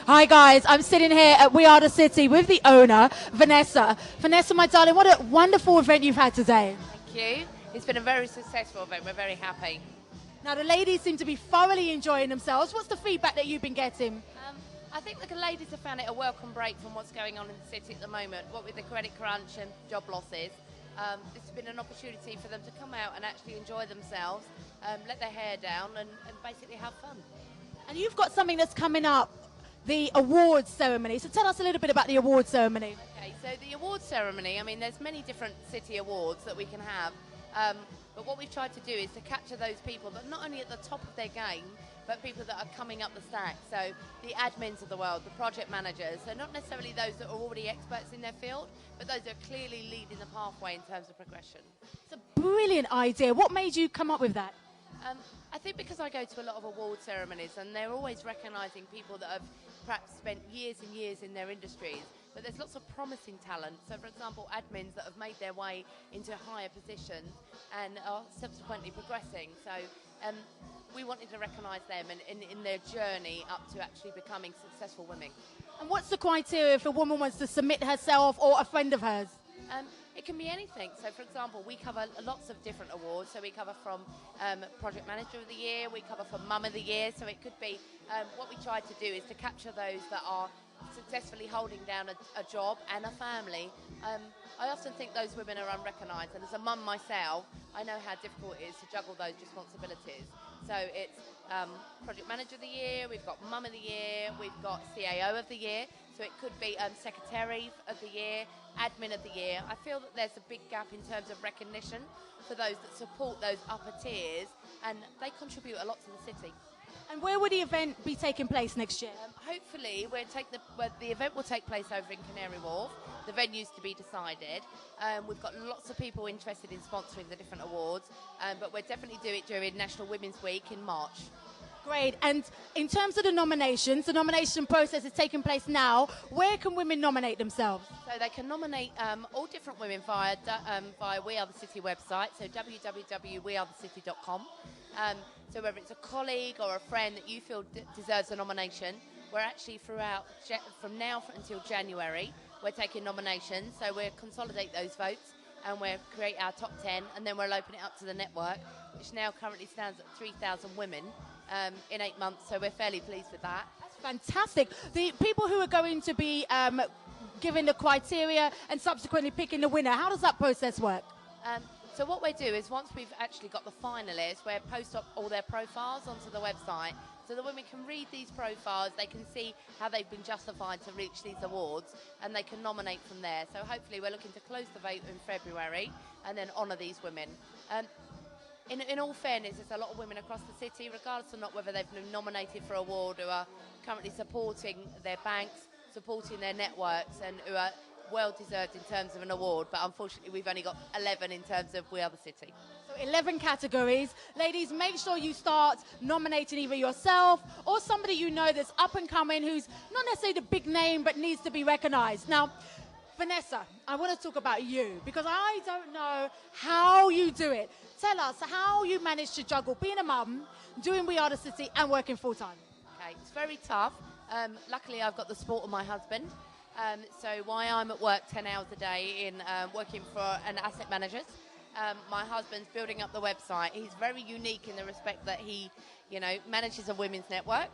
Hi guys, I'm sitting here at We Are The City with the owner, Vanessa. Vanessa, my darling, what a wonderful event you've had today. Thank you. It's been a very successful event. We're very happy. Now the ladies seem to be thoroughly enjoying themselves. What's the feedback that you've been getting? I think the ladies have found it a welcome break from what's going on in the city at the moment, what with the credit crunch and job losses. This has been an opportunity for them to come out and actually enjoy themselves, let their hair down and basically have fun. And you've got something that's coming up, the awards ceremony. So tell us a little bit about the awards ceremony. Okay, so the awards ceremony, I mean, there's many different city awards that we can have, but what we've tried to do is to capture those people that not only at the top of their game, but people that are coming up the stack. So the admins of the world, the project managers, so not necessarily those that are already experts in their field, but those that are clearly leading the pathway in terms of progression. It's a brilliant idea. What made you come up with that? I think because I go to a lot of award ceremonies and they're always recognising people that have perhaps spent years and years in their industries, but there's lots of promising talent. So for example, admins that have made their way into higher positions and are subsequently progressing. So we wanted to recognise them in their journey up to actually becoming successful women. And what's the criteria if a woman wants to submit herself or a friend of hers? It can be anything. So, for example, we cover lots of different awards. So we cover from Project Manager of the Year, we cover from Mum of the Year. So it could be, what we try to do is to capture those that are successfully holding down a job and a family. I often think those women are unrecognised. And as a mum myself, I know how difficult it is to juggle those responsibilities. So it's Project Manager of the Year, we've got Mum of the Year, we've got CAO of the Year. So it could be Secretary of the Year, Admin of the Year. I feel that there's a big gap in terms of recognition for those that support those upper tiers, and they contribute a lot to the city. And where will the event be taking place next year? Hopefully, the event will take place over in Canary Wharf. The venue's to be decided. We've got lots of people interested in sponsoring the different awards, but we'll definitely do it during National Women's Week in March. Great. And in terms of the nominations, the nomination process is taking place now. Where can women nominate themselves? So they can nominate all different women via We Are The City website, so www.wearethecity.com. So whether it's a colleague or a friend that you feel deserves a nomination, we're actually from now until January, we're taking nominations. So we'll consolidate those votes and we'll create our top 10, and then we'll open it up to the network, which now currently stands at 3,000 women. In 8 months, so we're fairly pleased with that. That's fantastic. The people who are going to be given the criteria and subsequently picking the winner, how does that process work? So what we do is once we've actually got the finalists, we post up all their profiles onto the website so that women can read these profiles, they can see how they've been justified to reach these awards, and they can nominate from there. So hopefully we're looking to close the vote in February and then honour these women. In all fairness, there's a lot of women across the city, regardless of not whether they've been nominated for an award, who are currently supporting their banks, supporting their networks, and who are well-deserved in terms of an award. But unfortunately, we've only got 11 in terms of We Are The City. So 11 categories. Ladies, make sure you start nominating either yourself or somebody you know that's up and coming, who's not necessarily the big name, but needs to be recognised. Now, Vanessa, I want to talk about you because I don't know how you do it. Tell us how you manage to juggle being a mum, doing We Are The City and working full-time. Okay, it's very tough. Luckily, I've got the support of my husband. So while I'm at work 10 hours a day in working for an asset manager, my husband's building up the website. He's very unique in the respect that he, manages a women's network.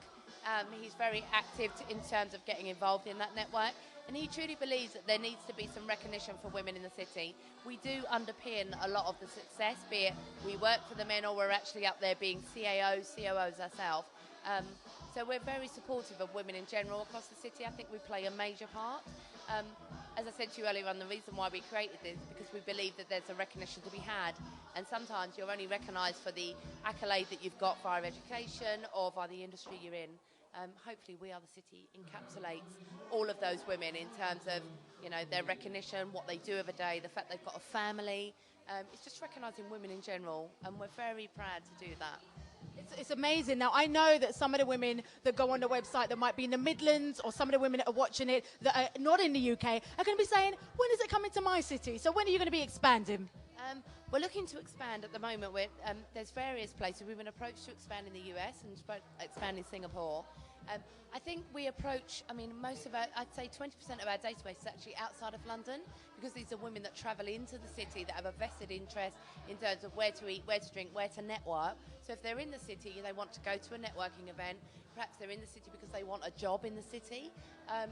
He's very active in terms of getting involved in that network. And he truly believes that there needs to be some recognition for women in the city. We do underpin a lot of the success, be it we work for the men or we're actually up there being CAOs, COOs ourselves. So we're very supportive of women in general across the city. I think we play a major part. As I said to you earlier on, the reason why we created this is because we believe that there's a recognition to be had. And sometimes you're only recognised for the accolade that you've got via education or via the industry you're in. Hopefully We Are The City encapsulates all of those women in terms of, their recognition, what they do every day, the fact they've got a family. It's just recognising women in general, and we're very proud to do that. It's amazing. Now, I know that some of the women that go on the website that might be in the Midlands, or some of the women that are watching it that are not in the UK, are going to be saying, when is it coming to my city? So when are you going to be expanding? We're looking to expand at the moment. There's various places. We've been approached to expand in the US and expand in Singapore. I think we approach, I mean, most of our, I'd say 20% of our database is actually outside of London, because these are women that travel into the city that have a vested interest in terms of where to eat, where to drink, where to network. So if they're in the city, they want to go to a networking event. Perhaps they're in the city because they want a job in the city.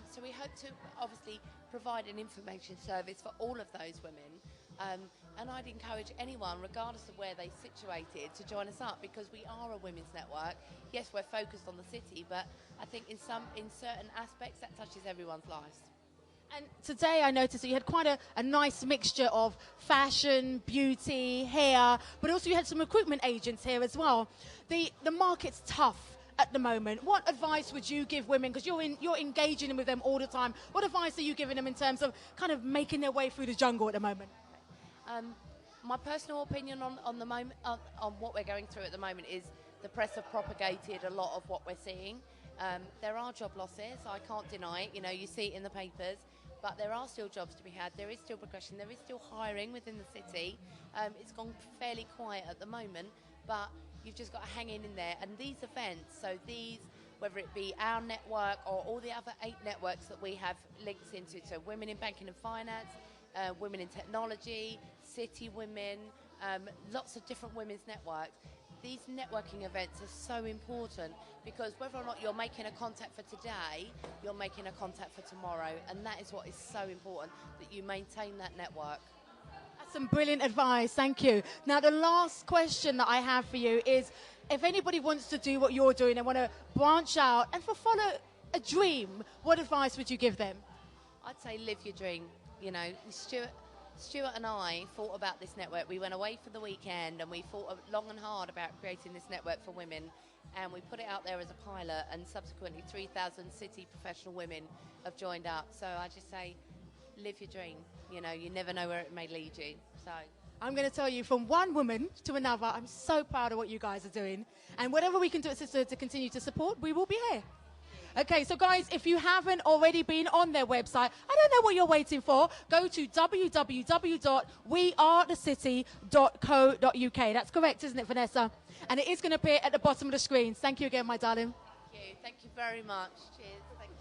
So we hope to obviously provide an information service for all of those women. And I'd encourage anyone, regardless of where they're situated, to join us up, because we are a women's network. Yes, we're focused on the city, but I think in certain aspects that touches everyone's lives. And today I noticed that you had quite a nice mixture of fashion, beauty, hair, but also you had some recruitment agents here as well. The market's tough at the moment. What advice would you give women, because you're engaging with them all the time, what advice are you giving them in terms of kind of making their way through the jungle at the moment? My personal opinion on the moment, on what we're going through at the moment, is the press have propagated a lot of what we're seeing. There are job losses, I can't deny it, you see it in the papers, but there are still jobs to be had, there is still progression, there is still hiring within the city. It's gone fairly quiet at the moment, but you've just got to hang in there. And these events, so these, whether it be our network or all the other 8 networks that we have links into, so Women in Banking and Finance, Women in Technology, City Women, lots of different women's networks. These networking events are so important, because whether or not you're making a contact for today, you're making a contact for tomorrow, and that is what is so important, that you maintain that network. That's some brilliant advice, thank you. Now the last question that I have for you is, if anybody wants to do what you're doing and want to branch out and follow a dream, what advice would you give them? I'd say live your dream. Stuart and I thought about this network. We went away for the weekend and we thought long and hard about creating this network for women, and we put it out there as a pilot, and subsequently 3,000 city professional women have joined up. So I just say, live your dream. You never know where it may lead you. So I'm going to tell you, from one woman to another, I'm so proud of what you guys are doing, and whatever we can do at SisterHood to continue to support, we will be here. Okay, so guys, if you haven't already been on their website, I don't know what you're waiting for. Go to www.wearethecity.co.uk. That's correct, isn't it, Vanessa? And it is going to appear at the bottom of the screen. Thank you again, my darling. Thank you very much. Cheers. Thank you.